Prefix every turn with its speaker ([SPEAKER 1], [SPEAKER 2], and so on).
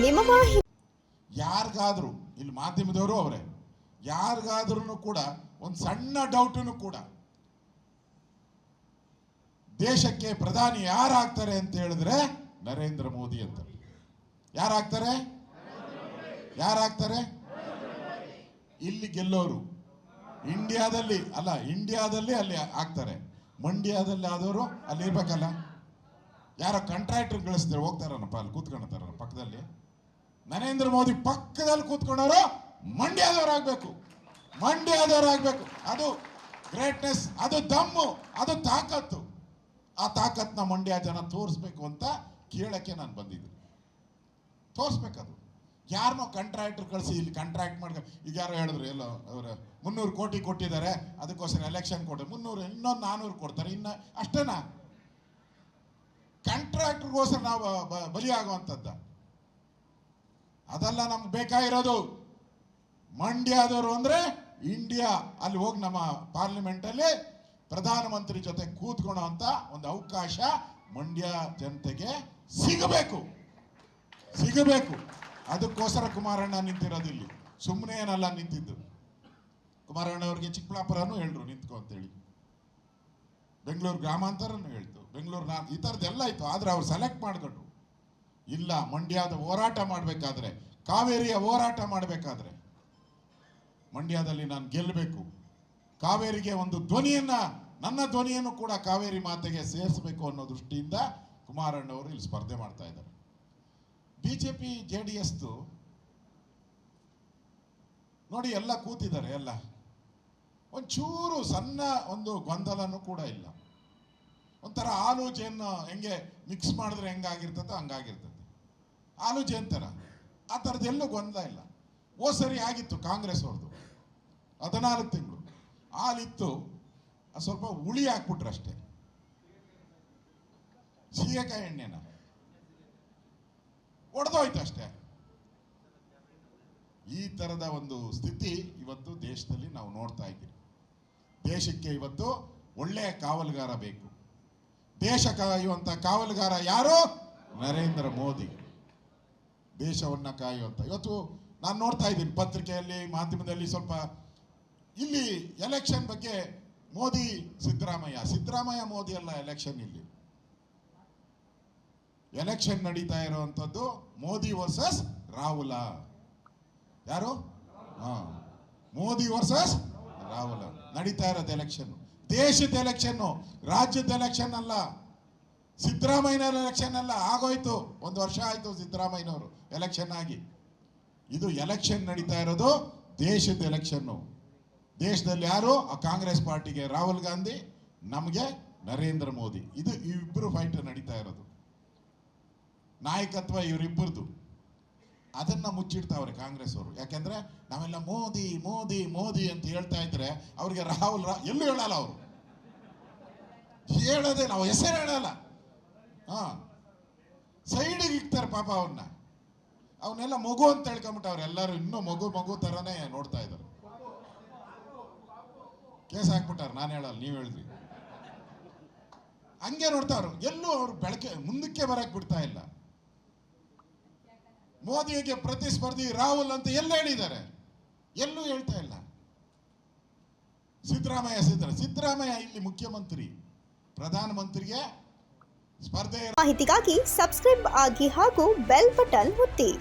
[SPEAKER 1] ನಿಮ್ಮ ಮಾಹಿತಿ.
[SPEAKER 2] ಯಾರಿಗಾದ್ರೂ ಇಲ್ಲಿ ಮಾಧ್ಯಮದವರು ಅವರೇ, ಯಾರಿಗಾದ್ರೂ ಕೂಡ ಒಂದು ಸಣ್ಣ ಡೌಟನ್ನು ಕೂಡ ದೇಶಕ್ಕೆ ಪ್ರಧಾನಿ ಯಾರಾಗ್ತಾರೆ ಅಂತ ಹೇಳಿದ್ರೆ ನರೇಂದ್ರ ಮೋದಿ ಅಂತ. ಯಾರಾಗ್ತಾರೆ? ಇಲ್ಲಿ ಗೆಲ್ಲೋರು ಇಂಡಿಯಾದಲ್ಲಿ ಅಲ್ಲ, ಇಂಡಿಯಾದಲ್ಲಿ ಅಲ್ಲಿ ಆಗ್ತಾರೆ. ಮಂಡ್ಯದಲ್ಲಿ ಆದವರು ಅಲ್ಲಿ ಇರ್ಬೇಕಲ್ಲ. ಯಾರೋ ಕಾಂಟ್ರಾಕ್ಟರ್ ಗಳಿಸ್ತಾರೆ, ಹೋಗ್ತಾರನಪ್ಪ ಅಲ್ಲಿ ಕೂತ್ಕೊಳ್ತಾರ ಪಕ್ಕದಲ್ಲಿ. ನರೇಂದ್ರ ಮೋದಿ ಪಕ್ಕದಲ್ಲಿ ಕೂತ್ಕೊಂಡವರು ಮಂಡ್ಯದವರಾಗಬೇಕು. ಅದು ಗ್ರೇಟ್ನೆಸ್, ಅದು ದಮ್ಮು, ಅದು ತಾಕತ್ತು. ಆ ತಾಕತ್ನ ಮಂಡ್ಯ ಜನ ತೋರಿಸ್ಬೇಕು ಅಂತ ಕೇಳಕ್ಕೆ ನಾನು ಬಂದಿದ್ದೆ. ತೋರಿಸ್ಬೇಕದು. ಯಾರನ್ನೋ ಕಾಂಟ್ರಾಕ್ಟರ್ ಕಳಿಸಿ ಇಲ್ಲಿ ಕಾಂಟ್ರಾಕ್ಟ್ ಮಾಡ್ಕೊ. ಈಗ ಯಾರೋ ಹೇಳಿದ್ರು, ಎಲ್ಲೋ ಅವರು 300 ಕೋಟಿ ಕೊಟ್ಟಿದ್ದಾರೆ, ಅದಕ್ಕೋಸ್ಕರ ಎಲೆಕ್ಷನ್ ಕೊಟ್ಟರೆ 300, ಇನ್ನೊಂದು 400 ಕೊಡ್ತಾರೆ. ಇನ್ನು ಅಷ್ಟೇನಾ? ಕಾಂಟ್ರಾಕ್ಟರ್ಗೋಸ್ಕರ ನಾವು ಬಲಿಯಾಗುವಂಥದ್ದ? ಅದೆಲ್ಲ ನಮ್ಗೆ ಬೇಕಾಗಿರೋದು. ಮಂಡ್ಯದವರು ಅಂದರೆ ಇಂಡಿಯಾ. ಅಲ್ಲಿ ಹೋಗಿ ನಮ್ಮ ಪಾರ್ಲಿಮೆಂಟಲ್ಲಿ ಪ್ರಧಾನಮಂತ್ರಿ ಜೊತೆ ಕೂತ್ಕೊಳ್ಳೋ ಅಂತ ಒಂದು ಅವಕಾಶ ಮಂಡ್ಯ ಜನತೆಗೆ ಸಿಗಬೇಕು. ಅದಕ್ಕೋಸ್ಕರ ಕುಮಾರಣ್ಣ ನಿಂತಿರೋದು ಇಲ್ಲಿ. ಸುಮ್ಮನೆ ಏನಲ್ಲ ನಿಂತಿದ್ದು. ಕುಮಾರಣ್ಣ ಅವ್ರಿಗೆ ಚಿಕ್ಕಬಳ್ಳಾಪುರನೂ ಹೇಳಿದ್ರು ನಿಂತ್ಕೊ ಅಂತೇಳಿ, ಬೆಂಗಳೂರು ಗ್ರಾಮಾಂತರನು ಹೇಳ್ತು, ಬೆಂಗಳೂರು ಈ ಥರದ್ದೆಲ್ಲ ಇತ್ತು. ಆದರೆ ಅವ್ರು ಸೆಲೆಕ್ಟ್ ಮಾಡಿಕೊಂಡ್ರು. ಇಲ್ಲ, ಮಂಡ್ಯದ ಹೋರಾಟ ಮಾಡಬೇಕಾದ್ರೆ, ಕಾವೇರಿಯ ಹೋರಾಟ ಮಾಡಬೇಕಾದ್ರೆ ಮಂಡ್ಯದಲ್ಲಿ ನಾನು ಗೆಲ್ಲಬೇಕು. ಕಾವೇರಿಗೆ ಒಂದು ಧ್ವನಿಯನ್ನ, ನನ್ನ ಧ್ವನಿಯನ್ನು ಕೂಡ ಕಾವೇರಿ ಮಾತೆಗೆ ಸೇರಿಸಬೇಕು ಅನ್ನೋ ದೃಷ್ಟಿಯಿಂದ ಕುಮಾರಣ್ಣವರು ಇಲ್ಲಿ ಸ್ಪರ್ಧೆ ಮಾಡ್ತಾ ಇದ್ದಾರೆ. ಬಿಜೆಪಿ JDS ನೋಡಿ ಎಲ್ಲ ಕೂತಿದ್ದಾರೆ. ಎಲ್ಲ ಒಂಚೂರು ಸಣ್ಣ ಒಂದು ಗೊಂದಲನೂ ಕೂಡ ಇಲ್ಲ. ಒಂಥರ ಹಾಲು ಜೇನು ಹೆಂಗೆ ಮಿಕ್ಸ್ ಮಾಡಿದ್ರೆ ಹೆಂಗಾಗಿರ್ತದೆ ಹಂಗಾಗಿರ್ತದೆ. ಹಾಲು ಜೇನ್ ಥರ ಆ ಥರದ್ದೆಲ್ಲೂ ಗೊಂದಲ ಇಲ್ಲ. ಸರಿ ಆಗಿತ್ತು ಕಾಂಗ್ರೆಸ್ ಅವ್ರದ್ದು 14 ತಿಂಗಳು ಹಾಲಿತ್ತು, ಸ್ವಲ್ಪ ಹುಳಿ ಹಾಕ್ಬಿಟ್ರು ಅಷ್ಟೇ. ಸೀಗೆಕಾಯಿ ಎಣ್ಣೆನ ಒಡೆದೋಯ್ತು ಅಷ್ಟೇ. ಈ ಥರದ ಒಂದು ಸ್ಥಿತಿ ಇವತ್ತು ದೇಶದಲ್ಲಿ ನಾವು ನೋಡ್ತಾ ಇದ್ದೀವಿ. ದೇಶಕ್ಕೆ ಇವತ್ತು ಒಳ್ಳೆಯ ಕಾವಲುಗಾರ ಬೇಕು. ದೇಶ ಕಾಯುವಂಥ ಕಾವಲುಗಾರ ಯಾರು? ನರೇಂದ್ರ ಮೋದಿ. ದೇಶವನ್ನು ಕಾಯುವಂಥ. ಇವತ್ತು ನಾನು ನೋಡ್ತಾ ಇದ್ದೀನಿ ಪತ್ರಿಕೆಯಲ್ಲಿ, ಮಾಧ್ಯಮದಲ್ಲಿ ಸ್ವಲ್ಪ ಇಲ್ಲಿ ಎಲೆಕ್ಷನ್ ಬಗ್ಗೆ ಮೋದಿ ಸಿದ್ದರಾಮಯ್ಯ ಮೋದಿ ಅಲ್ಲ. ಎಲೆಕ್ಷನ್ ನಡೀತಾ ಇರುವಂಥದ್ದು ಮೋದಿ ವರ್ಸಸ್ ರಾಹುಲ. ಯಾರು? ಮೋದಿ ವರ್ಸಸ್ ರಾಹುಲ ನಡೀತಾ ಇರೋದು ಎಲೆಕ್ಷನ್. ದೇಶದ ಎಲೆಕ್ಷನ್, ರಾಜ್ಯದ ಎಲೆಕ್ಷನ್ ಅಲ್ಲ. ಸಿದ್ದರಾಮಯ್ಯನವರ ಎಲೆಕ್ಷನ್ ಅಲ್ಲ. ಆಗೋಯ್ತು, 1 ವರ್ಷ ಆಯ್ತು ಸಿದ್ದರಾಮಯ್ಯನವರು ಎಲೆಕ್ಷನ್ ಆಗಿ. ಇದು ಎಲೆಕ್ಷನ್ ನಡೀತಾ ಇರೋದು ದೇಶದ ಎಲೆಕ್ಷನ್ನು. ದೇಶದಲ್ಲಿ ಯಾರು? ಆ ಕಾಂಗ್ರೆಸ್ ಪಾರ್ಟಿಗೆ ರಾಹುಲ್ ಗಾಂಧಿ, ನಮಗೆ ನರೇಂದ್ರ ಮೋದಿ. ಇದು ಇಬ್ಬರು ಫೈಟ್ ನಡೀತಾ ಇರೋದು. ನಾಯಕತ್ವ ಇವರಿಬ್ಬರದು. ಅದನ್ನ ಮುಚ್ಚಿಡ್ತಾವ್ರೆ ಕಾಂಗ್ರೆಸ್ ಅವರು. ಯಾಕೆಂದ್ರೆ ನಾವೆಲ್ಲ ಮೋದಿ ಮೋದಿ ಮೋದಿ ಅಂತ ಹೇಳ್ತಾ ಇದ್ರೆ ಅವ್ರಿಗೆ ರಾಹುಲ್ ಎಲ್ಲೂ ಹೇಳಲ್ಲ. ಅವರು ಹೇಳೋದೇ, ನಾವು ಹೆಸರು ಹೇಳಲ್ಲ. ಸೈಡಿಗೆ ಇಕ್ತಾರೆ ಪಾಪ ಅವನ್ನೆಲ್ಲ ಮಗು ಅಂತ ಹೇಳ್ಕೊಂಬಿಟ್ಟವ್ರು. ಎಲ್ಲರೂ ಇನ್ನೂ ಮಗು ಥರನೇ ನೋಡ್ತಾ ಇದ್ದಾರೆ. ಕೇಸ್ ಹಾಕ್ಬಿಟ್ಟಾರೆ. ನಾನು ಹೇಳಲ್ಲ, ನೀವು ಹೇಳಿದ್ರಿ. ಹಂಗೆ ನೋಡ್ತಾವ್ರು. ಎಲ್ಲೂ ಅವ್ರು ಮುಂದಕ್ಕೆ ಬರಕ್ ಬಿಡ್ತಾ ಇಲ್ಲ. ಮೋದಿಗೆ ಪ್ರತಿಸ್ಪರ್ಧಿ ರಾಹುಲ್ ಅಂತ ಎಲ್ಲ ಹೇಳಿದ್ದಾರೆ, ಎಲ್ಲೂ ಹೇಳ್ತಾ ಇಲ್ಲ. ಸಿದ್ದರಾಮಯ್ಯ ಇಲ್ಲಿ ಮುಖ್ಯಮಂತ್ರಿ, ಪ್ರಧಾನಮಂತ್ರಿಗೆ ಸ್ಪರ್ಧೆ.
[SPEAKER 1] ಮಾಹಿತಿಗಾಗಿ ಸಬ್ಸ್ಕ್ರೈಬ್ ಆಗಿ ಹಾಗೂ ಬೆಲ್ ಬಟನ್ ಒತ್ತಿ.